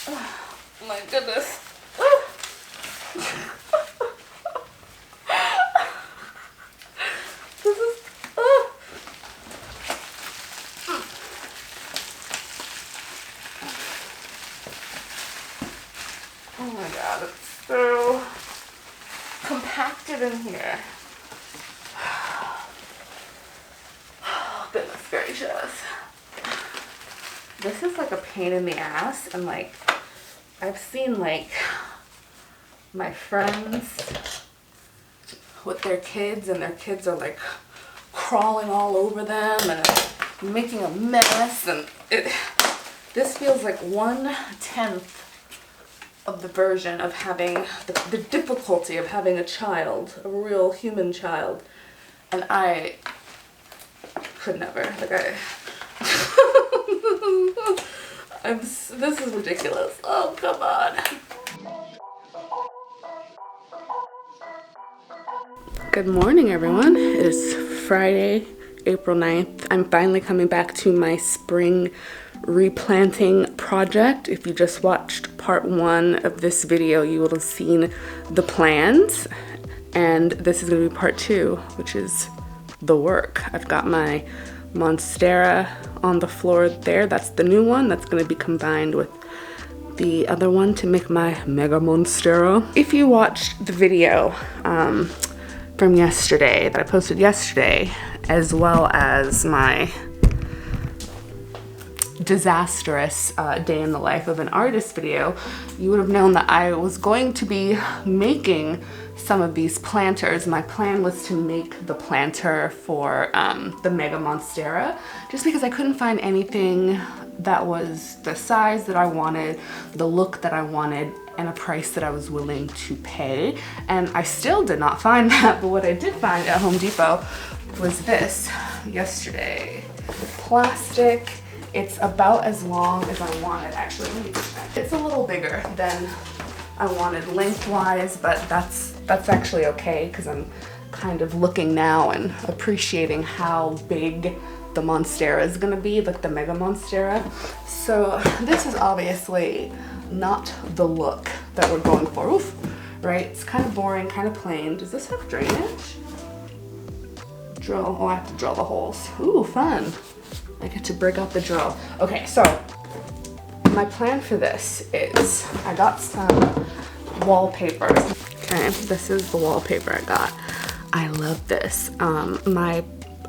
Oh my goodness. This is, oh my god, it's so compacted in here. Oh, goodness gracious. This is like a pain in the ass, and like I've seen like my friends with their kids, and their kids are like crawling all over them and making a mess, and this feels like 1/10 of the version of having the difficulty of having a child, a real human child, and I could never, like this is ridiculous. Oh, come on. Good morning, everyone. It is Friday, April 9th. I'm finally coming back to my spring replanting project. If you just watched part 1 of this video, you would have seen the plans. And this is gonna be part 2, which is the work. I've got my monstera on the floor there. That's the new one. That's gonna be combined with the other one to make my mega-monstera. If you watched the video from yesterday, that I posted yesterday, as well as my disastrous day in the life of an artist video, you would have known that I was going to be making some of these planters. My plan was to make the planter for the mega-monstera, just because I couldn't find anything that was the size that I wanted, the look that I wanted, and a price that I was willing to pay. And I still did not find that, but what I did find at Home Depot was this yesterday. Plastic. It's about as long as I wanted, actually. It's a little bigger than I wanted lengthwise, but that's actually okay, because I'm kind of looking now and appreciating how big the monstera is gonna be, like the mega-monstera. So this is obviously not the look that we're going for. Oof, right? It's kind of boring, kind of plain. Does this have drainage? Drill. Oh, I have to drill the holes. Ooh, fun. I get to break out the drill. Okay, so my plan for this is I got some wallpaper. Okay, this is the wallpaper I got. I love this. My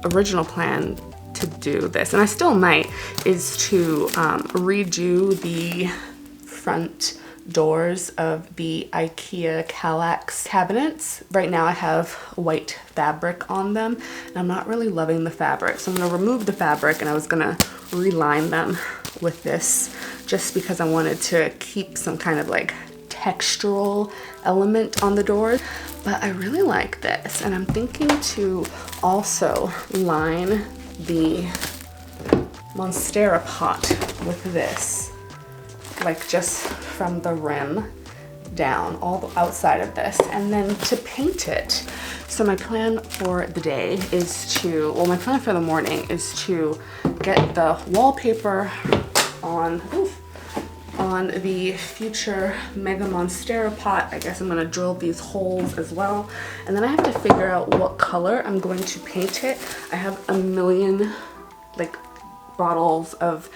original plan to do this, and I still might, is to redo the front doors of the IKEA Kallax cabinets. Right now I have white fabric on them, and I'm not really loving the fabric, so I'm gonna remove the fabric, and I was gonna reline them with this just because I wanted to keep some kind of like textural element on the doors. But I really like this, and I'm thinking to also line the monstera pot with this, like just from the rim down, all the outside of this, and then to paint it. So my plan for the day is to, well, my plan for the morning is to get the wallpaper on the future mega-monstera pot. I guess I'm gonna drill these holes as well, and then I have to figure out what color I'm going to paint it. I have a million like bottles of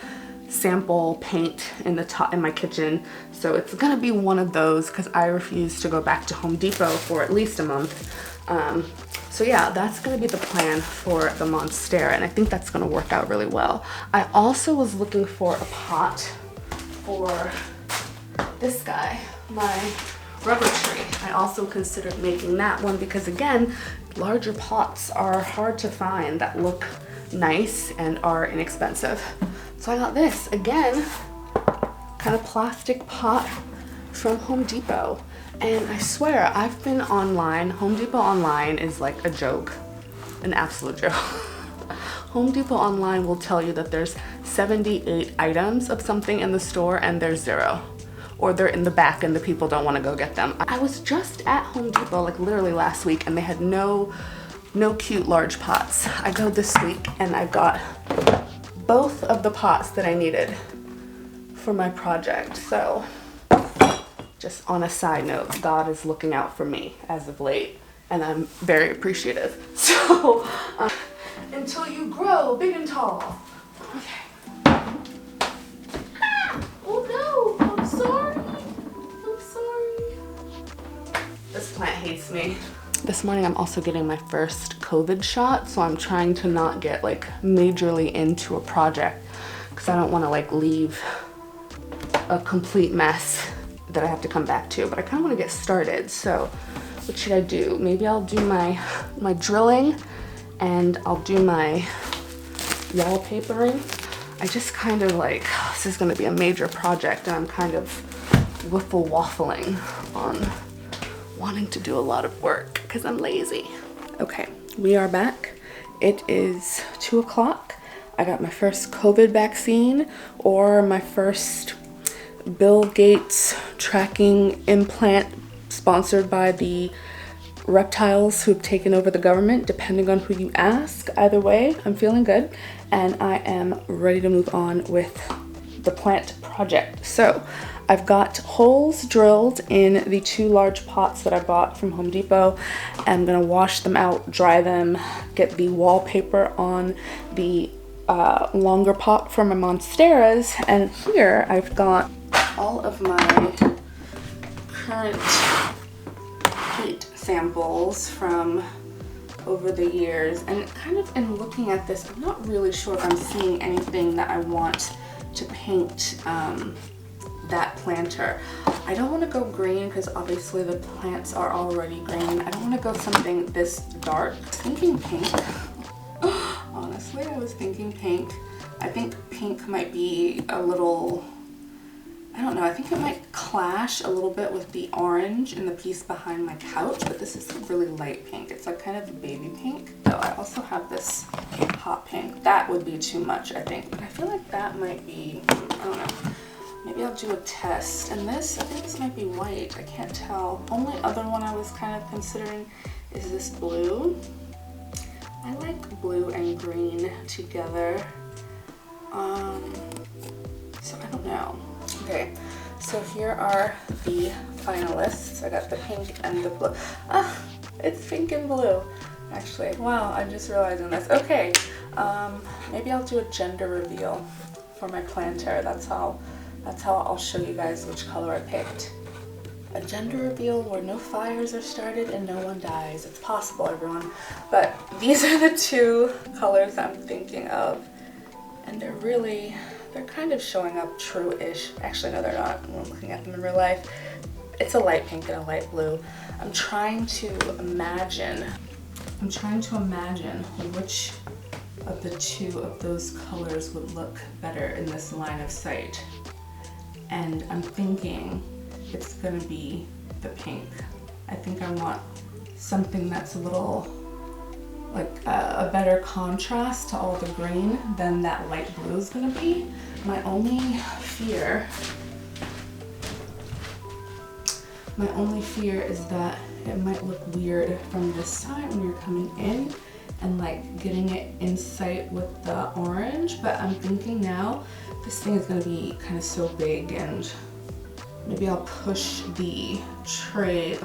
sample paint in my kitchen, so it's gonna be one of those because I refuse to go back to Home Depot for at least a month. So yeah, that's gonna be the plan for the monstera, and I think that's gonna work out really well. I also was looking for a pot for this guy, my rubber tree. I also considered making that one because, again, larger pots are hard to find that look nice and are inexpensive. So I got this, again, kind of plastic pot from Home Depot. And I swear, I've been online. Home Depot online is like a joke, an absolute joke. Home Depot online will tell you that there's 78 items of something in the store and there's 0. Or they're in the back and the people don't want to go get them. I was just at Home Depot like literally last week, and they had no cute large pots. I go this week and I got both of the pots that I needed for my project. So just on a side note, God is looking out for me as of late, and I'm very appreciative. So until you grow big and tall. Okay. Oh no, I'm sorry. I'm sorry. This plant hates me. This morning I'm also getting my first COVID shot, so I'm trying to not get like majorly into a project because I don't want to like leave a complete mess that I have to come back to, but I kind of want to get started. So what should I do? Maybe I'll do my drilling and I'll do my wallpapering. I just kind of like, this is going to be a major project and I'm kind of waffling on wanting to do a lot of work because I'm lazy. Okay, we are back. It is 2 o'clock. I got my first COVID vaccine, or my first Bill Gates tracking implant sponsored by the reptiles who've taken over the government, depending on who you ask. Either way, I'm feeling good and I am ready to move on with the plant project. So I've got holes drilled in the 2 large pots that I bought from Home Depot. I'm gonna wash them out, dry them, get the wallpaper on the longer pot for my monsteras, and here I've got all of my current paint samples from over the years, and kind of in looking at this, I'm not really sure if I'm seeing anything that I want to paint that planter. I don't want to go green because obviously the plants are already green. I don't want to go something this dark. Thinking pink. Honestly, I was thinking pink. I think pink might be a little, I don't know, I think it might clash a little bit with the orange in the piece behind my couch, but this is a really light pink. It's like kind of a baby pink. So I also have this hot pink. That would be too much, I think, but I feel like that might be, I don't know. Maybe I'll do a test. And this, I think this might be white. I can't tell. Only other one I was kind of considering is this blue. I like blue and green together. So I don't know. Okay, so here are the finalists. I got the pink and the blue. Ah, it's pink and blue. Actually, wow, I'm just realizing this. Okay, maybe I'll do a gender reveal for my planter. That's how I'll show you guys which color I picked. A gender reveal where no fires are started and no one dies. It's possible, everyone. But these are the 2 colors I'm thinking of. And they're kind of showing up true-ish. Actually, no, they're not. I'm looking at them in real life. It's a light pink and a light blue. I'm trying to imagine which of the 2 of those colors would look better in this line of sight. And I'm thinking it's gonna be the pink. I think I want something that's a little like a better contrast to all the green than that light blue is gonna be. My only fear is that it might look weird from this side when you're coming in and like getting it in sight with the orange, but I'm thinking now this thing is gonna be kind of so big, and maybe I'll push the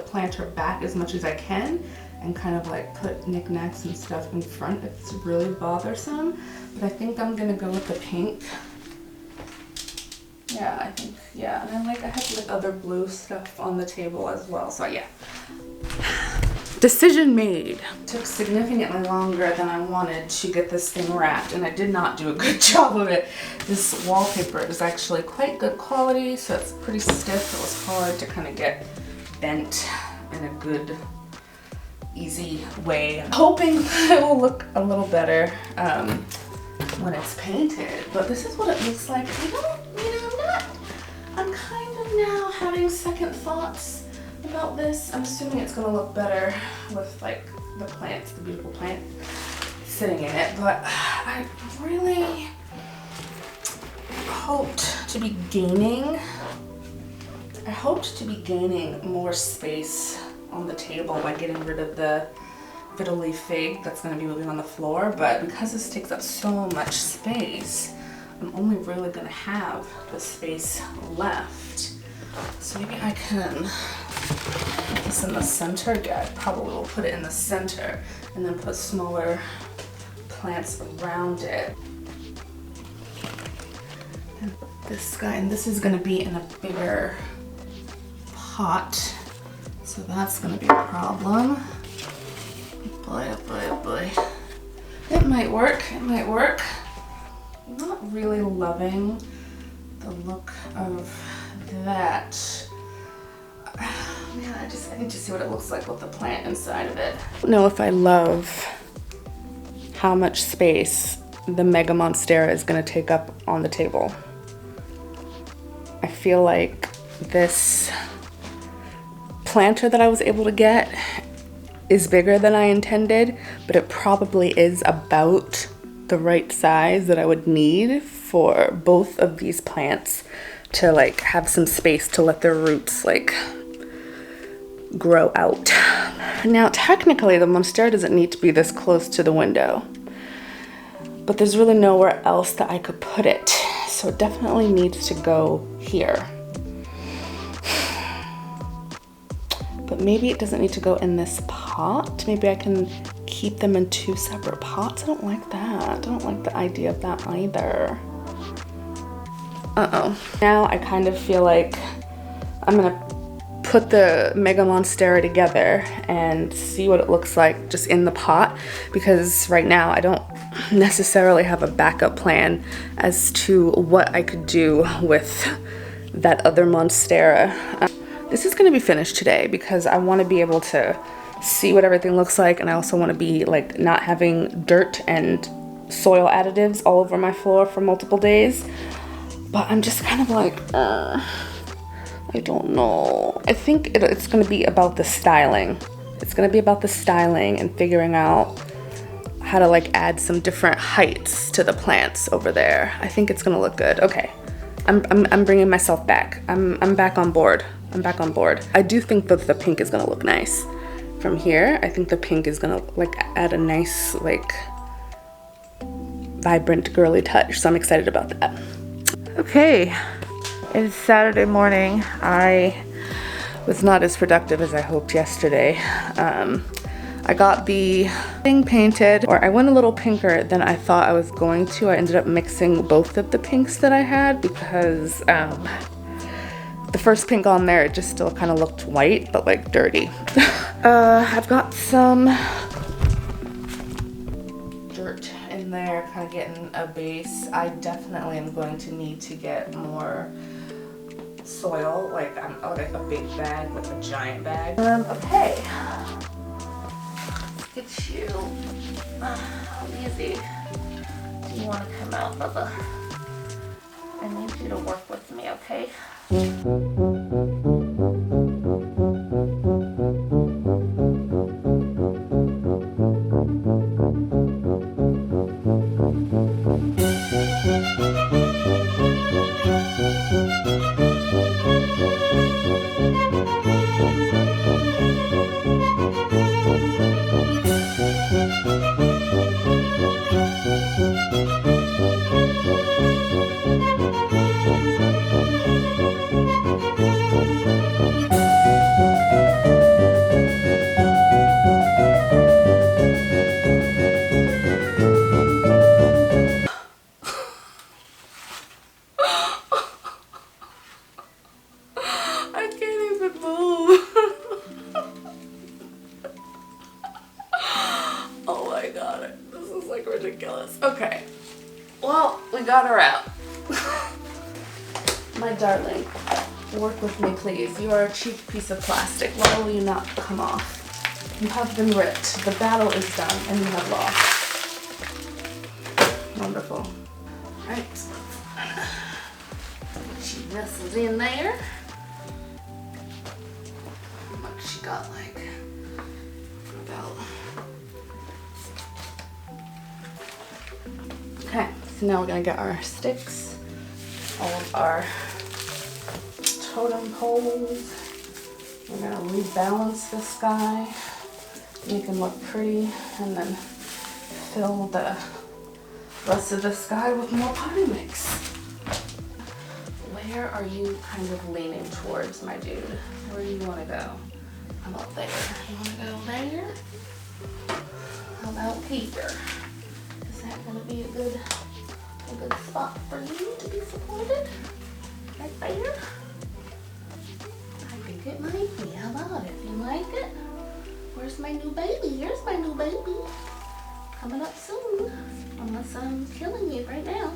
planter back as much as I can and kind of like put knickknacks and stuff in front if it's really bothersome. But I think I'm gonna go with the pink. Yeah, I think, yeah. And then I have like other blue stuff on the table as well, so yeah. Decision made. Took significantly longer than I wanted to get this thing wrapped, and I did not do a good job of it. This wallpaper is actually quite good quality, so it's pretty stiff. It was hard to kind of get bent in a good, easy way. I'm hoping it will look a little better when it's painted, but this is what it looks like. I'm kind of now having second thoughts about this. I'm assuming it's gonna look better with like the plants, the beautiful plant sitting in it, but I really hoped to be gaining more space on the table by getting rid of the fiddly fig that's going to be moving on the floor, but because this takes up so much space, I'm only really gonna have the space left. So maybe I can put this in the center. Yeah, I probably will put it in the center and then put smaller plants around it. And this guy, and this is gonna be in a bigger pot. So that's gonna be a problem. Boy, oh boy, oh boy. It might work, it might work. I'm not really loving the look of that. Man, I need to see what it looks like with the plant inside of it. I don't know if I love how much space the mega-monstera is gonna take up on the table. I feel like this planter that I was able to get is bigger than I intended, but it probably is about the right size that I would need for both of these plants to like have some space to let their roots like grow out. Now technically the monstera doesn't need to be this close to the window, but there's really nowhere else that I could put it, so it definitely needs to go here. But maybe it doesn't need to go in this pot. Maybe I can keep them in two separate pots. I don't like that. I don't like the idea of that either. Uh-oh. Now I kind of feel like I'm gonna put the mega-monstera together and see what it looks like just in the pot, because right now I don't necessarily have a backup plan as to what I could do with that other monstera. This is gonna be finished today because I wanna be able to see what everything looks like, and I also wanna be like not having dirt and soil additives all over my floor for multiple days. But I'm just kind of like, I don't know. I think it's gonna be about the styling. It's gonna be about the styling and figuring out how to like add some different heights to the plants over there. I think it's gonna look good. Okay, I'm bringing myself back. I'm back on board. I'm back on board. I do think that the pink is gonna look nice. From here, I think the pink is gonna like add a nice like vibrant girly touch. So I'm excited about that. Okay, it's Saturday morning. I was not as productive as I hoped yesterday. I got the thing painted, or I went a little pinker than I thought I was going to. I ended up mixing both of the pinks that I had because the first pink on there, it just still kind of looked white, but like dirty. I've got some dirt in there, kind of getting a base. I definitely am going to need to get more soil, like a big bag, like a giant bag. Okay. Let's get you. How easy do you want to come out, Bubba? I need you to work with me, okay? Ridiculous. Okay, well, we got her out. My darling, work with me, please. You are a cheap piece of plastic. Why will you not come off? You have been ripped. The battle is done, and you have lost. Wonderful. Right. She nestles in there. How much she got, like, about. Okay, so now we're gonna get our sticks, all of our totem poles. We're gonna rebalance this guy, make him look pretty, and then fill the rest of the sky with more potting mix. Where are you kind of leaning towards, my dude? Where do you want to go? How about there? You want to go there? How about here? Is that going to be a good spot for you to be supported? Right there? I think it might be. How about it? You like it? Where's my new baby? Here's my new baby. Coming up soon. Unless I'm killing you right now.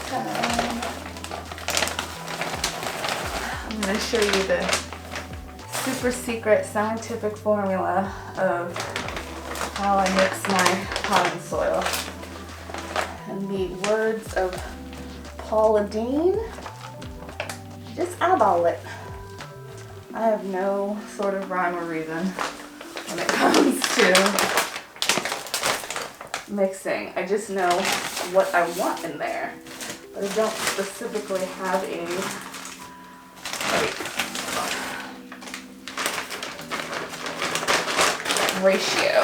So, I'm going to show you the super secret scientific formula of how I mix my potting soil. In the words of Paula Dean, just eyeball it. I have no sort of rhyme or reason when it comes to mixing. I just know what I want in there, but I don't specifically have a ratio.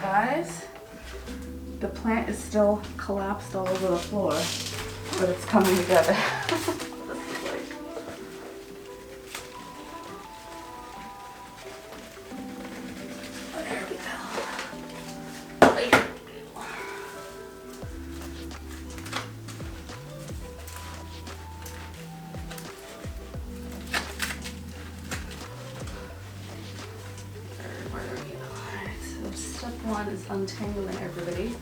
Guys, the plant is still collapsed all over the floor, but it's coming together. There we go. There we go. Step one is untangling everybody,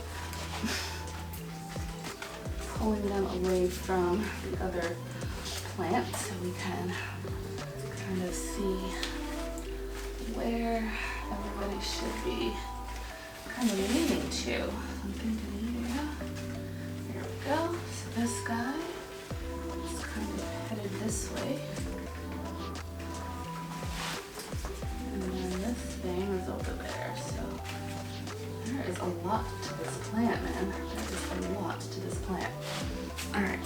pulling them away from the other plant so we can kind of see where everybody should be kind of leaning to. I'm thinking here. There we go. So this guy is kind of headed this way. And then this thing is over there. So there is a lot to this plant, man. There is a lot to this plant. All right.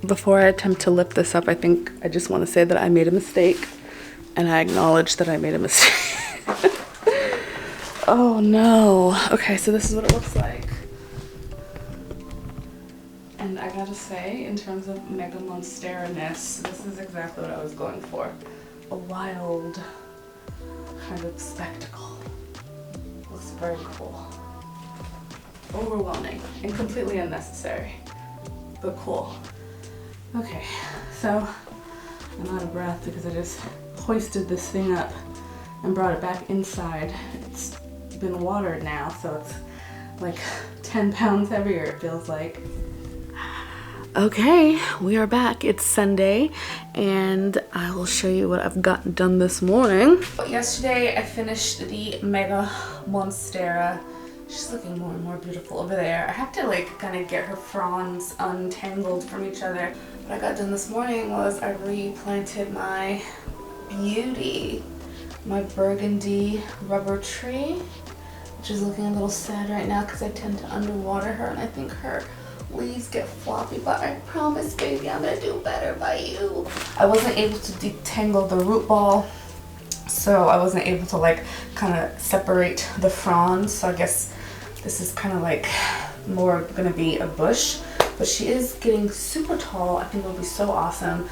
Before I attempt to lift this up, I think I just want to say that I made a mistake, and I acknowledge that I made a mistake. Oh no. Okay, so this is what it looks like. And I gotta say, in terms of mega-monstera-ness, this is exactly what I was going for. A wild kind of spectacle. Looks very cool. Overwhelming and completely unnecessary, but cool. Okay, so I'm out of breath because I just hoisted this thing up and brought it back inside. It's been watered now, so it's like 10 pounds heavier, it feels like. Okay, we are back. It's Sunday, and I will show you what I've gotten done this morning. Yesterday, I finished the mega-monstera. She's looking more and more beautiful over there. I have to like kind of get her fronds untangled from each other. What I got done this morning was I replanted my beauty, my burgundy rubber tree, which is looking a little sad right now because I tend to underwater her, and I think her leaves get floppy, but I promise, baby, I'm gonna do better by you. I wasn't able to detangle the root ball, so I wasn't able to like kind of separate the fronds, so I guess this is kind of like more gonna be a bush, but she is getting super tall. I think it would be so awesome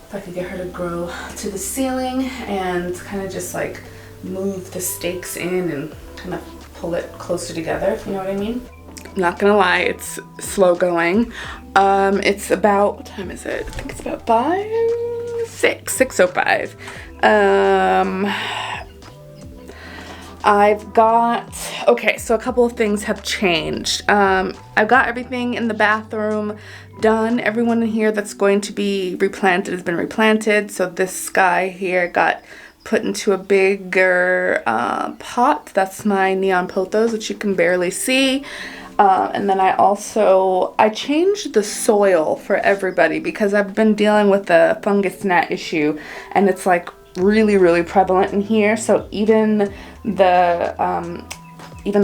if I could get her to grow to the ceiling and kind of just like move the stakes in and kind of pull it closer together, if you know what I mean. Not gonna lie, it's slow going. It's about, what time is it? I think it's about 6:05. I've got, okay, so a couple of things have changed. I've got everything in the bathroom done. Everyone in here that's going to be replanted has been replanted. So this guy here got put into a bigger pot. That's my neon pothos, which you can barely see. And then I changed the soil for everybody because I've been dealing with the fungus gnat issue, and it's like really, really prevalent in here. So even the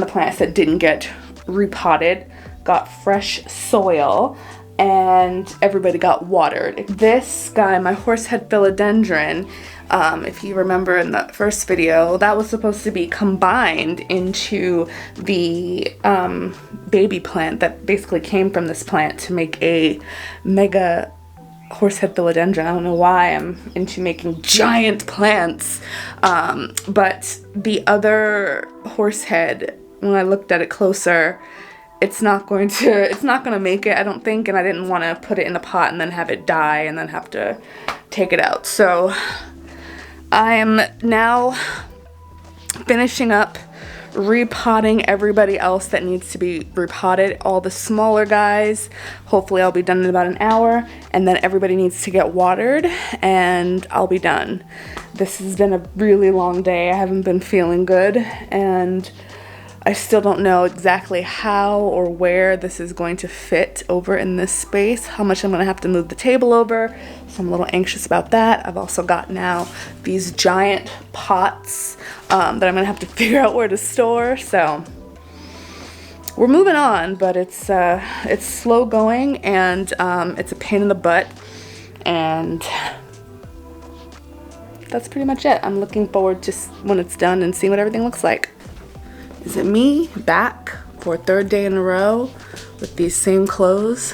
plants that didn't get repotted got fresh soil, and everybody got watered. This guy, my horsehead philodendron, if you remember in the first video, that was supposed to be combined into the baby plant that basically came from this plant to make a mega horsehead philodendron. I don't know why I'm into making giant plants, but the other horsehead, when I looked at it closer, it's not gonna make it, I don't think, and I didn't want to put it in a pot and then have it die and then have to take it out. So I am now finishing up repotting everybody else that needs to be repotted, all the smaller guys. Hopefully I'll be done in about an hour, and then everybody needs to get watered and I'll be done. This has been a really long day. I haven't been feeling good, and I still don't know exactly how or where this is going to fit over in this space, how much I'm going to have to move the table over, so I'm a little anxious about that. I've also got now these giant pots that I'm going to have to figure out where to store, so we're moving on, but it's slow going, and it's a pain in the butt, and that's pretty much it. I'm looking forward to when it's done and seeing what everything looks like. Is it me back for a third day in a row with these same clothes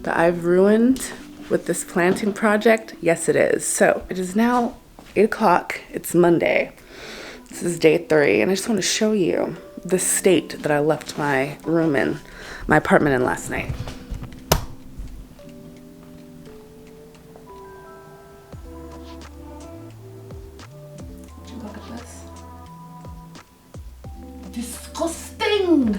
that I've ruined with this planting project? Yes, it is. So it is now 8 o'clock. It's Monday. This is day 3, and I just want to show you the state that I left my room in, my apartment in last night. Would you look at this? Disgusting!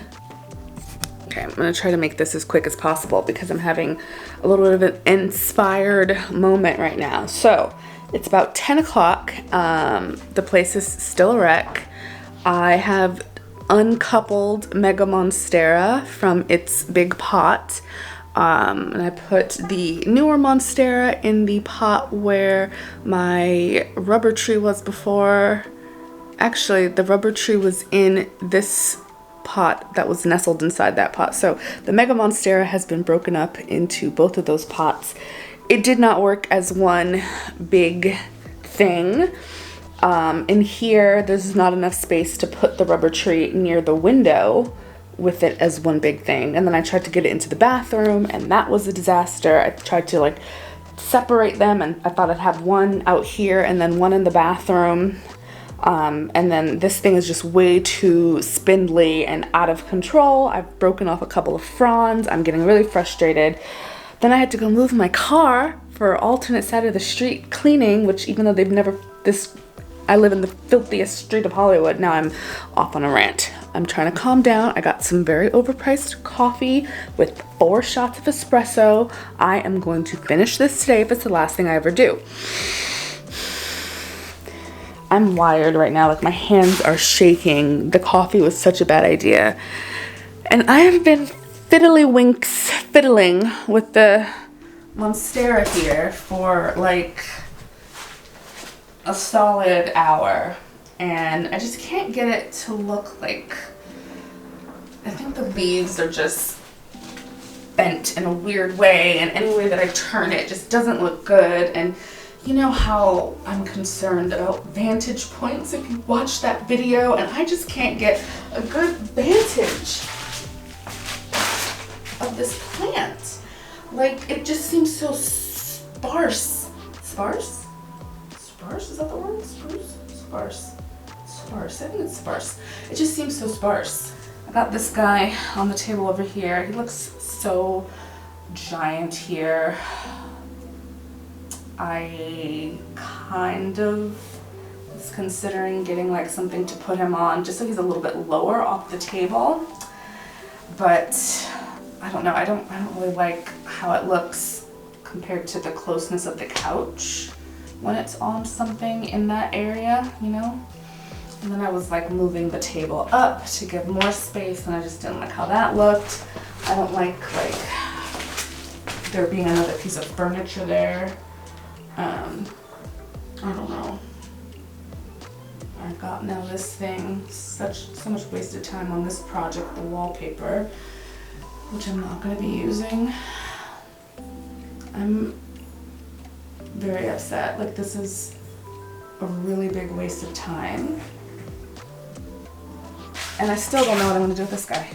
Okay, I'm gonna try to make this as quick as possible because I'm having a little bit of an inspired moment right now. So, it's about 10 o'clock. The place is still a wreck. I have uncoupled mega-monstera from its big pot. And I put the newer monstera in the pot where my rubber tree was before. Actually, the rubber tree was in this pot that was nestled inside that pot. So the mega-monstera has been broken up into both of those pots. It did not work as one big thing. In here, there's not enough space to put the rubber tree near the window with it as one big thing. And then I tried to get it into the bathroom, and that was a disaster. I tried to like separate them, and I thought I'd have one out here and then one in the bathroom. And then this thing is just way too spindly and out of control. I've broken off a couple of fronds. I'm getting really frustrated. Then I had to go move my car for alternate side of the street cleaning, which even though they've never, I live in the filthiest street of Hollywood. Now I'm off on a rant. I'm trying to calm down. I got some very overpriced coffee with 4 shots of espresso. I am going to finish this today if it's the last thing I ever do. I'm wired right now, like my hands are shaking. The coffee was such a bad idea. And I have been fiddling with the monstera here for like a solid hour. And I just can't get it to look like, I think the leaves are just bent in a weird way, and any way that I turn it just doesn't look good. And you know how I'm concerned about vantage points if you watch that video, and I just can't get a good vantage of this plant. Like, it just seems so sparse. Sparse? Sparse? Is that the word? Spruce? Sparse. Sparse. I think it's sparse. It just seems so sparse. I got this guy on the table over here. He looks so giant here. I kind of was considering getting like something to put him on just so he's a little bit lower off the table, but I don't know. I don't really like how it looks compared to the closeness of the couch. when it's on something in that area, you know? And then I was like moving the table up to give more space, and I just didn't like how that looked. I don't like there being another piece of furniture there. I don't know. I got now this thing, so much wasted time on this project, the wallpaper, which I'm not going to be using. I'm very upset. Like, this is a really big waste of time. And I still don't know what I'm going to do with this guy.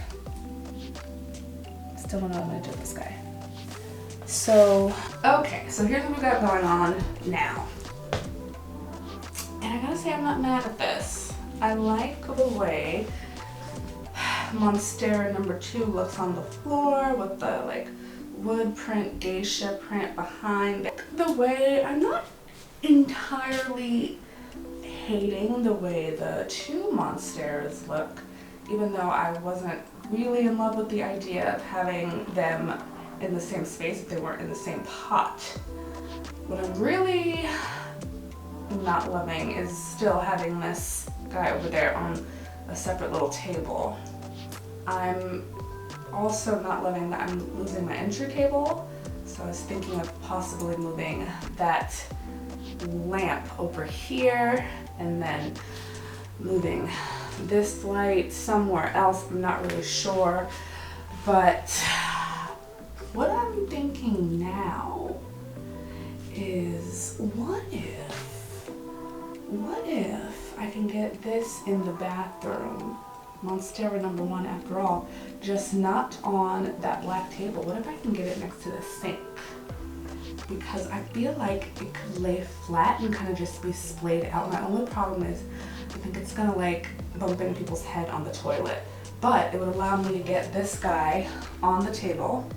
Still don't know what I'm going to do with this guy. So, okay, so here's what we got going on now. And I gotta say, I'm not mad at this. I like the way Monstera number 2 looks on the floor with the like wood print, geisha print behind. The way, I'm not entirely hating the way the 2 Monsteras look, even though I wasn't really in love with the idea of having them in the same space if they weren't in the same pot. What I'm really not loving is still having this guy over there on a separate little table. I'm also not loving that I'm losing my entry table, so I was thinking of possibly moving that lamp over here and then moving this light somewhere else. I'm not really sure, but what I'm thinking now is what if I can get this in the bathroom, Monstera number 1 after all, just not on that black table. What if I can get it next to the sink? Because I feel like it could lay flat and kind of just be splayed out. My only problem is I think it's gonna like bump into people's head on the toilet. But it would allow me to get this guy on the table,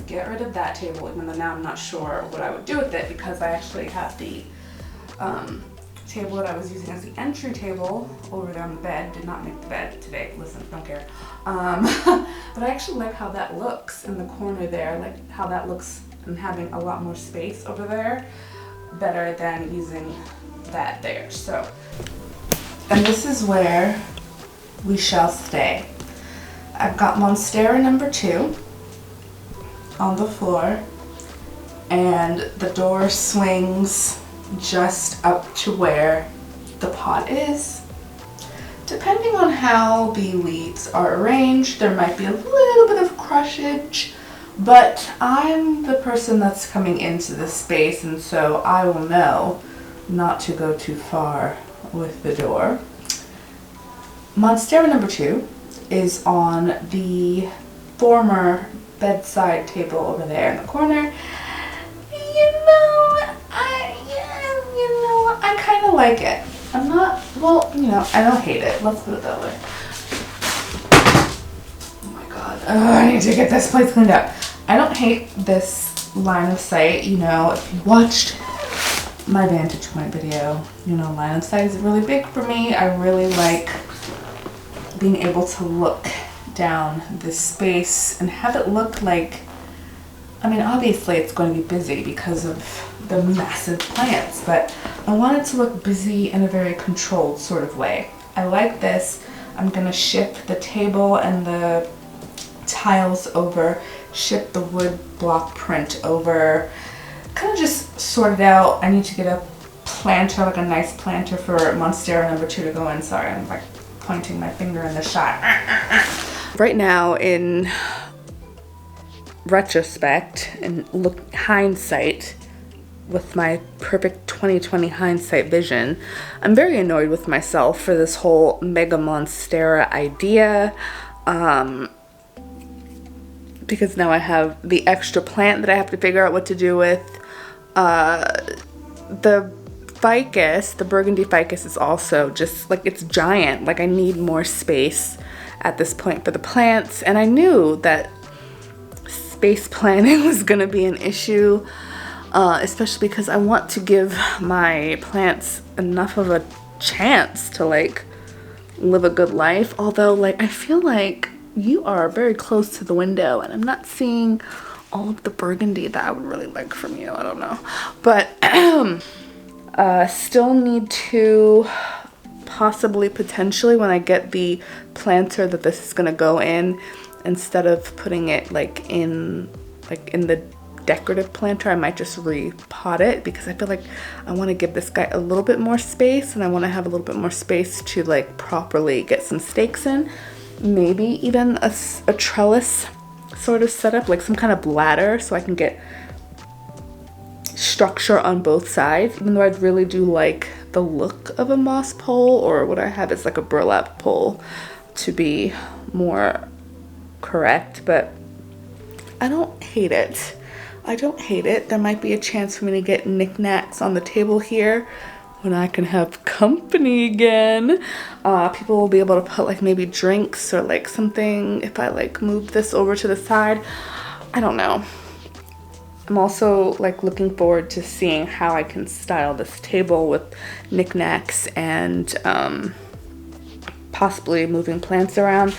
get rid of that table, even though now I'm not sure what I would do with it because I actually have the table that I was using as the entry table over there on the bed. Did not make the bed today, listen, don't care. But I actually like how that looks in the corner there, like how that looks and having a lot more space over there, better than using that there. So, and this is where we shall stay. I've got Monstera number 2 on the floor, and the door swings just up to where the pot is. Depending on how the weeds are arranged, there might be a little bit of crushage, but I'm the person that's coming into this space, and so I will know not to go too far with the door. Monstera number 2 is on the former bedside table over there in the corner. I kind of like it. I'm not, well, you know, I don't hate it. Let's put it that way. Oh my god. I need to get this place cleaned up. I don't hate this line of sight. You know, if you watched my vantage point video, you know, line of sight is really big for me. I really like being able to look down this space and have it look like, I mean, obviously it's going to be busy because of the massive plants, but I want it to look busy in a very controlled sort of way. I like this. I'm gonna shift the table and the tiles over, shift the wood block print over, kind of just sort it out. I need to get a planter, like a nice planter for Monstera number 2 to go in. Sorry, I'm like pointing my finger in the shot. Right now, in retrospect and hindsight, with my perfect 2020 hindsight vision, I'm very annoyed with myself for this whole mega-monstera idea, because now I have the extra plant that I have to figure out what to do with. The ficus, the burgundy ficus, is also just like, it's giant. Like, I need more space at this point for the plants, and I knew that space planning was gonna be an issue. Especially because I want to give my plants enough of a chance to like live a good life. Although, like, I feel like you are very close to the window and I'm not seeing all of the burgundy that I would really like from you. I don't know. But Still need to potentially when I get the planter that this is gonna go in, instead of putting it like in the decorative planter, I might just repot it, because I feel like I want to give this guy a little bit more space, and I want to have a little bit more space to like properly get some stakes in, maybe even a trellis sort of setup, like some kind of ladder, so I can get structure on both sides, even though I'd really do like the look of a moss pole, or what I have is like a burlap pole to be more correct, but I don't hate it. I don't hate it. There might be a chance for me to get knickknacks on the table here when I can have company again. People will be able to put like maybe drinks or like something if I like move this over to the side. I don't know. I'm also like looking forward to seeing how I can style this table with knickknacks and possibly moving plants around.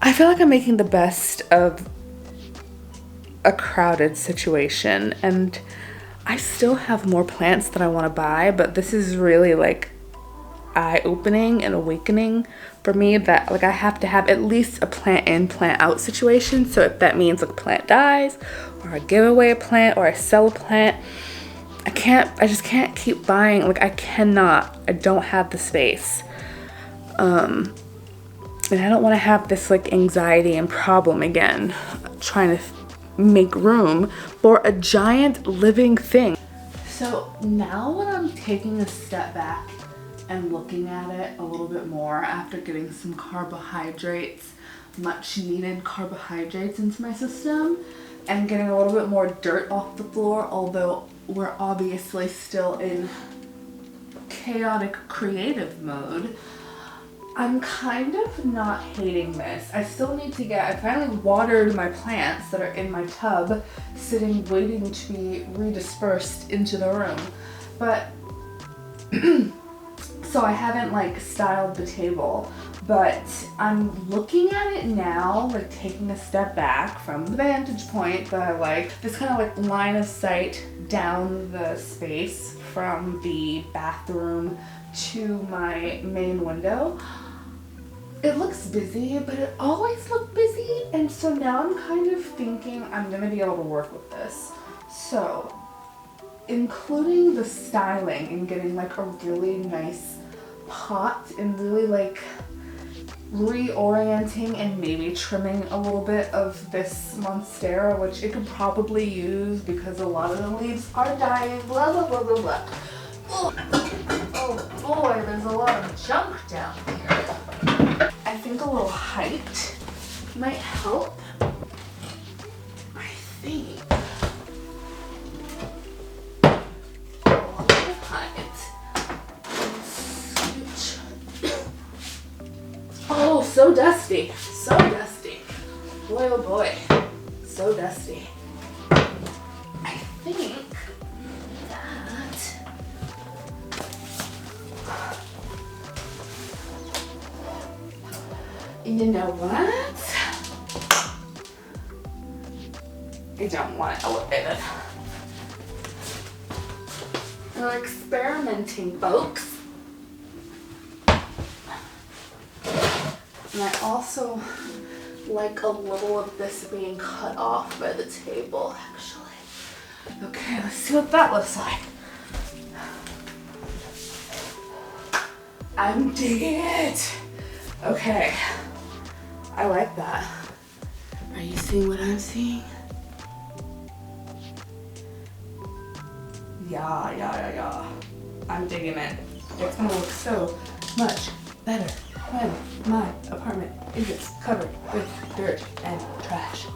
I feel like I'm making the best of a crowded situation, and I still have more plants that I want to buy, but this is really like eye-opening and awakening for me that like I have to have at least a plant in, plant out situation. So if that means like a plant dies, or I give away a plant, or I sell a plant, I just can't keep buying. Like I don't have the space. And I don't want to have this like anxiety and problem again, trying to make room for a giant living thing. So now when I'm taking a step back and looking at it a little bit more after getting some carbohydrates, much needed carbohydrates into my system, and getting a little bit more dirt off the floor, although we're obviously still in chaotic creative mode, I'm kind of not hating this. I still need to I finally watered my plants that are in my tub, sitting waiting to be redispersed into the room. But, so I haven't like styled the table, but I'm looking at it now, like taking a step back from the vantage point that I like. This kind of like line of sight down the space from the bathroom to my main window. It looks busy, but it always looked busy, and so now I'm kind of thinking I'm gonna be able to work with this. So, including the styling and getting like a really nice pot and really like reorienting and maybe trimming a little bit of this monstera, which it could probably use because a lot of the leaves are dying, blah blah blah blah blah. Oh boy, there's a lot of junk down here. I think a little height might help. I think a little bit of height. Oh, so dusty. So dusty. Boy, oh boy. So dusty. I think that you know what? I don't want it elevated. We're experimenting, folks. And I also like a little of this being cut off by the table, actually. Okay, let's see what that looks like. I'm digging it. Okay. I like that. Are you seeing what I'm seeing? Yeah. I'm digging it. It's gonna look so much better when my apartment isn't covered with dirt and trash.